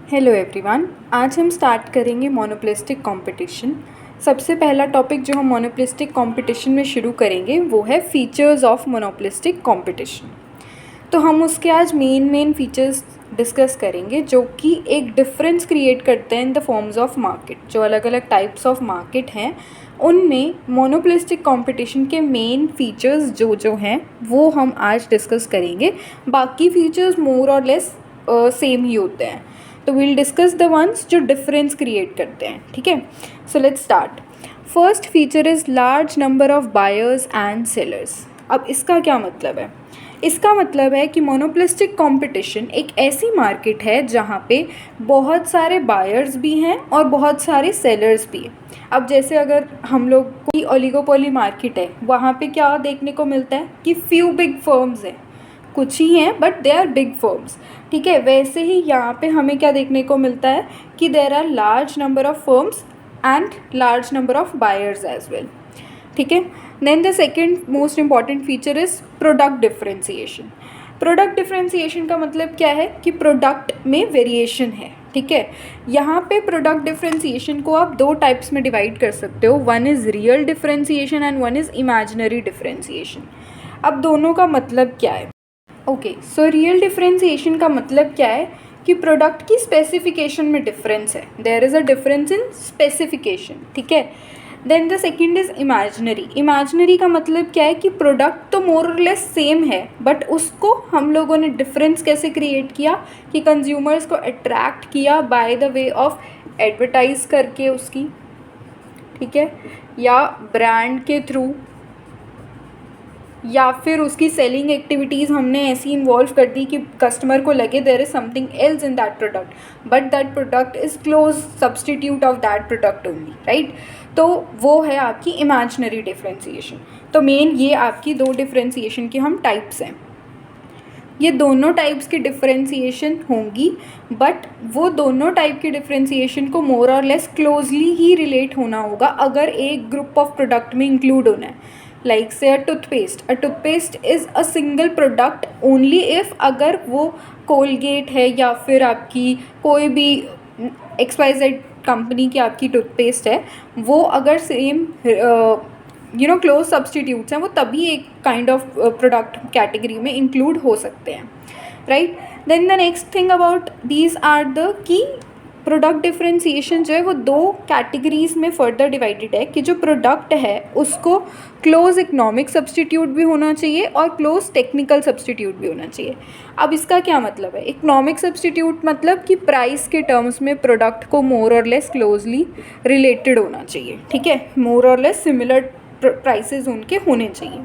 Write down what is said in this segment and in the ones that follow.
Hello everyone, आज हम start करेंगे मोनोपोलिस्टिक कंपटीशन। सबसे पहला टॉपिक जो हम मोनोपोलिस्टिक कंपटीशन में शुरू करेंगे वो है फीचर्स ऑफ मोनोपोलिस्टिक कंपटीशन। तो हम उसके आज मेन फीचर्स डिस्कस करेंगे जो कि एक डिफरेंस क्रिएट करते हैं in the forms of market. जो अलग अलग टाइप्स ऑफ मार्केट हैं उनमें मोनोपोलिस्टिक कंपटीशन के मेन फीचर्स जो हैं वो हम आज डिस्कस करेंगे। बाकी फीचर्स मोर और लेस सेम ही होते हैं, तो विल डिस्कस द वंस जो डिफरेंस क्रिएट करते हैं। ठीक है, so let's start. First feature is large number of buyers and sellers. अब इसका क्या मतलब है? इसका मतलब है कि मोनोपोलिस्टिक कंपटीशन एक ऐसी मार्केट है जहाँ पे बहुत सारे बायर्स भी हैं और बहुत सारे सेलर्स भी हैं। अब जैसे अगर हम लोग कोई ओलिगोपोली मार्केट है, वहाँ पे क्या देखने को मिलता है कि फ्यू बिग फर्म्स हैं, कुछ ही हैं but they are big firms. ठीक है, वैसे ही यहाँ पे हमें क्या देखने को मिलता है कि there are large number of firms and large number of buyers as well. ठीक है, then the second most important feature is product differentiation. Product differentiation का मतलब क्या है कि प्रोडक्ट में वेरिएशन है। ठीक है, यहाँ पे प्रोडक्ट डिफ्रेंसिएशन को आप दो टाइप्स में डिवाइड कर सकते हो, one is real differentiation and one is imaginary differentiation. अब दोनों का मतलब क्या है? ओके, सो रियल डिफ्रेंसिएशन का मतलब क्या है कि प्रोडक्ट की स्पेसिफिकेशन में डिफरेंस है, there is a difference in specification. ठीक है, then the second is imaginary. Imaginary का मतलब क्या है कि प्रोडक्ट तो मोर और लेस सेम है बट उसको हम लोगों ने डिफरेंस कैसे क्रिएट किया कि कंज्यूमर्स को अट्रैक्ट किया by the way of advertise करके उसकी, ठीक है, या ब्रांड के थ्रू, या फिर उसकी सेलिंग एक्टिविटीज़ हमने ऐसी इन्वॉल्व कर दी कि कस्टमर को लगे there is something else in that product but that product is close substitute of that product only, right. तो वो है आपकी इमेजिनरी डिफ्रेंसिएशन। तो मेन ये आपकी दो डिफ्रेंसिएशन की हम टाइप्स हैं। ये दोनों टाइप्स की डिफ्रेंसिएशन होंगी बट वो दोनों टाइप की डिफ्रेंसिएशन को मोर और लेस क्लोजली ही रिलेट होना होगा अगर एक ग्रुप ऑफ प्रोडक्ट में इंक्लूड होना है। लाइक से a toothpaste is a single product only if अगर वो कोलगेट है या फिर आपकी कोई भी XYZ कंपनी की आपकी टूथपेस्ट है, वो अगर सेम क्लोज सब्सटीट्यूट्स हैं वो तभी एक काइंड ऑफ प्रोडक्ट कैटेगरी में इंक्लूड हो सकते हैं, right. Then the next thing about these are the key product differentiation जो है वो दो कैटेगरीज़ में फर्दर डिवाइडेड है कि जो प्रोडक्ट है उसको क्लोज इकोनॉमिक सब्सटीट्यूट भी होना चाहिए और क्लोज टेक्निकल सब्सटीट्यूट भी होना चाहिए। अब इसका क्या मतलब है? इकोनॉमिक सब्सटीट्यूट मतलब कि प्राइस के टर्म्स में प्रोडक्ट को मोर और लेस क्लोजली रिलेटेड होना चाहिए। ठीक है, मोर और लेस सिमिलर प्राइसेस उनके होने चाहिए।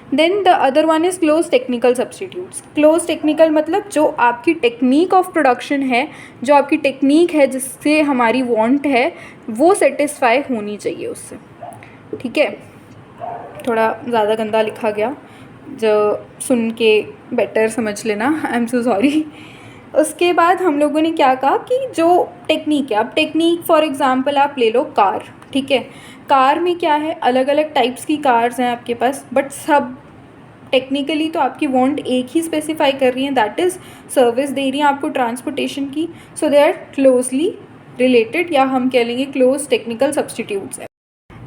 Then the other one is close technical substitutes. Close technical मतलब जो आपकी टेक्निक ऑफ प्रोडक्शन है, जो आपकी टेक्निक है जिससे हमारी वांट है वो सेटिस्फाई होनी चाहिए उससे। ठीक है, थोड़ा ज़्यादा गंदा लिखा गया, जो सुन के बेटर समझ लेना, आई एम सो सॉरी। उसके बाद हम लोगों ने क्या कहा कि जो टेक्निक है, अब टेक्निक फॉर एग्जांपल आप ले लो कार। ठीक है, कार में क्या है, अलग अलग टाइप्स की कार्स हैं आपके पास बट सब टेक्निकली तो आपकी वांट एक ही स्पेसिफाई कर रही हैं, दैट इज़ सर्विस दे रही हैं आपको ट्रांसपोर्टेशन की। So they are closely related, या हम कह लेंगे क्लोज टेक्निकल सब्सटीट्यूट्स है।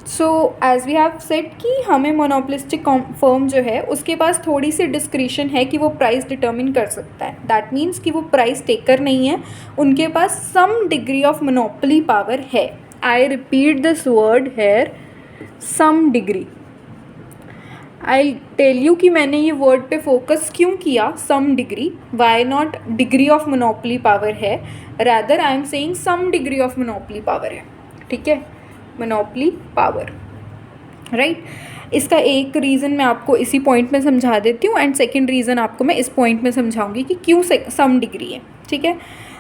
So as we have said कि हमें मोनोपोलिस्टिक फर्म जो है उसके पास थोड़ी सी डिस्क्रिशन है कि वो प्राइस डिटर्मिन कर सकता है। दैट मीन्स कि वो प्राइस टेकर नहीं है, उनके पास some degree of monopoly power है। I repeat this word here, some degree. I tell you कि मैंने ये वर्ड पे फोकस क्यों किया, some degree, why not degree of monopoly power है, rather I am saying some degree of monopoly power है। ठीक है, मोनोपोली पावर, राइट। इसका एक रीज़न मैं आपको इसी पॉइंट में समझा देती हूँ एंड सेकंड रीज़न आपको मैं इस पॉइंट में समझाऊंगी कि क्यों सम डिग्री है। ठीक है,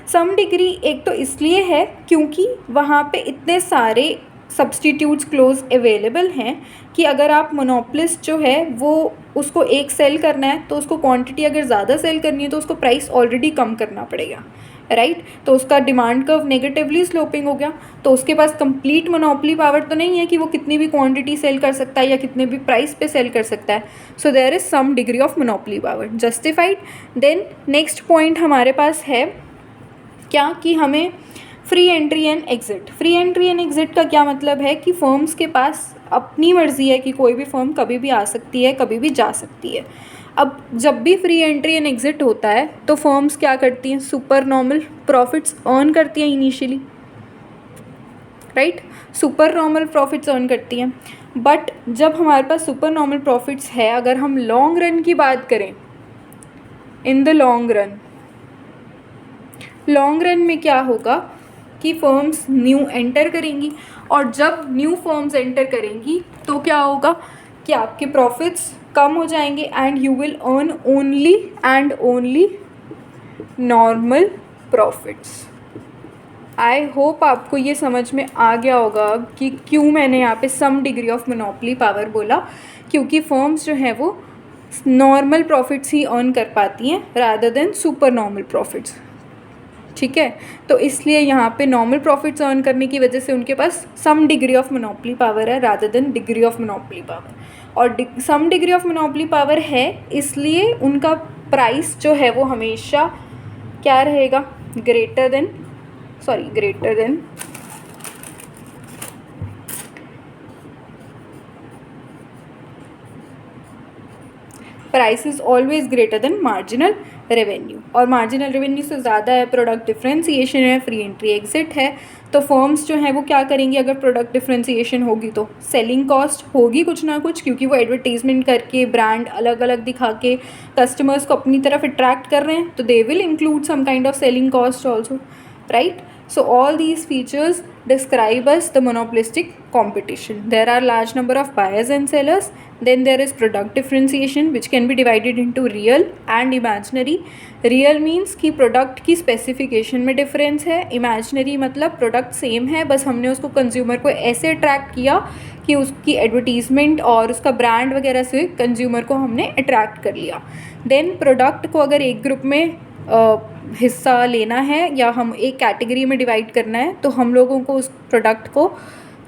सम डिग्री एक तो इसलिए है क्योंकि वहाँ पे इतने सारे सब्सटीट्यूट्स क्लोज अवेलेबल हैं कि अगर आप मोनोपोलिस्ट जो है वो उसको एक सेल करना है तो उसको क्वांटिटी अगर ज़्यादा सेल करनी है तो उसको प्राइस ऑलरेडी कम करना पड़ेगा, राइट। तो उसका डिमांड कर्व नेगेटिवली स्लोपिंग हो गया, तो उसके पास कंप्लीट मोनोपोली पावर तो नहीं है कि वो कितनी भी क्वांटिटी सेल कर सकता है या कितने भी प्राइस पे सेल कर सकता है। So there is some degree of monopoly power, justified. Then next point हमारे पास है क्या कि हमें free entry and exit. Free entry and exit का क्या मतलब है कि फर्म्स के पास अपनी मर्ज़ी है कि कोई भी फर्म कभी भी आ सकती है, कभी भी जा सकती है। अब जब भी फ्री एंट्री एंड एग्ज़िट होता है तो फर्म्स क्या करती हैं, सुपर नॉर्मल प्रॉफिट्स अर्न करती हैं initially, right, super normal profits earn करती हैं। बट जब हमारे पास सुपर नॉर्मल प्रॉफिट्स है, अगर हम लॉन्ग रन की बात करें, इन द लॉन्ग रन में क्या होगा कि फर्म्स न्यू एंटर करेंगी, और जब न्यू फर्म्स एंटर करेंगी तो क्या होगा कि आपके प्रॉफिट्स कम हो जाएंगे and you will earn only and only normal profits. I hope आपको ये समझ में आ गया होगा कि क्यों मैंने यहाँ पे some degree of monopoly power बोला, क्योंकि फर्म्स जो हैं वो नॉर्मल प्रॉफिट्स ही अर्न कर पाती हैं rather than super normal profits, ठीक है। तो इसलिए यहाँ पे नॉर्मल प्रॉफिट्स अर्न करने की वजह से उनके पास some degree of monopoly power है rather than degree of monopoly power, और some degree of monopoly power है इसलिए उनका प्राइस जो है वो हमेशा क्या रहेगा, greater than price is always greater than marginal revenue, और मार्जिनल रेवेन्यू से ज़्यादा है प्रोडक्ट डिफ्रेंसिएशन है, फ्री एंट्री एग्जिट है। तो फर्म्स जो हैं वो क्या करेंगी, अगर प्रोडक्ट डिफ्रेंसिएशन होगी तो सेलिंग कॉस्ट होगी कुछ ना कुछ, क्योंकि वो एडवर्टीजमेंट करके ब्रांड अलग अलग दिखा के कस्टमर्स को अपनी तरफ अट्रैक्ट कर रहे हैं, तो they will include some kind of selling cost also, right. So all these features describe us the monopolistic competition. There are large number of buyers and sellers. Then there is product differentiation which can be divided into real and imaginary. Real means कि product की specification में difference है, imaginary मतलब product same है, बस हमने उसको consumer को ऐसे attract किया कि उसकी advertisement और उसका brand वगैरह से consumer को हमने attract कर लिया। Then product को अगर एक group में हिस्सा लेना है या हम एक कैटेगरी में डिवाइड करना है, तो हम लोगों को उस प्रोडक्ट को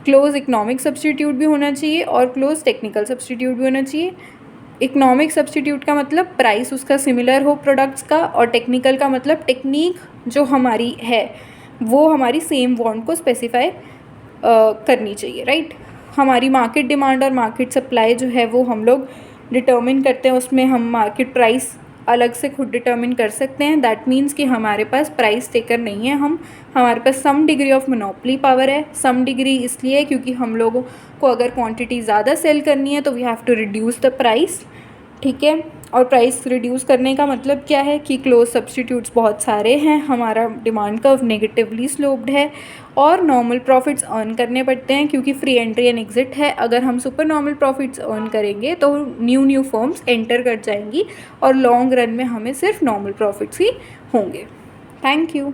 क्लोज इकोनॉमिक सब्स्टिट्यूट भी होना चाहिए और क्लोज टेक्निकल सब्स्टिट्यूट भी होना चाहिए। इकोनॉमिक सब्स्टिट्यूट का मतलब प्राइस उसका सिमिलर हो प्रोडक्ट्स का, और टेक्निकल का मतलब टेक्निक जो हमारी है वो हमारी सेम वांट को स्पेसिफाई करनी चाहिए, राइट। हमारी मार्केट डिमांड और मार्केट सप्लाई जो है वो हम लोग डिटर्मिन करते हैं, उसमें हम मार्केट प्राइस अलग से खुद डिटर्मिन कर सकते हैं। दैट मीन्स कि हमारे पास प्राइस टेकर नहीं है, हमारे पास some degree of monopoly power है। सम डिग्री इसलिए क्योंकि हम लोगों को अगर क्वांटिटी ज़्यादा सेल करनी है तो we have to reduce the price, ठीक है। और प्राइस रिड्यूस करने का मतलब क्या है कि क्लोज सब्स्टिट्यूट्स बहुत सारे हैं, हमारा डिमांड कर्व नेगेटिवली स्लोप्ड है और नॉर्मल प्रॉफिट्स अर्न करने पड़ते हैं क्योंकि फ्री एंट्री एंड एग्जिट है। अगर हम सुपर नॉर्मल प्रॉफिट्स अर्न करेंगे तो न्यू फर्म्स एंटर कर जाएंगी और लॉन्ग रन में हमें सिर्फ नॉर्मल प्रॉफिट्स ही होंगे। Thank you.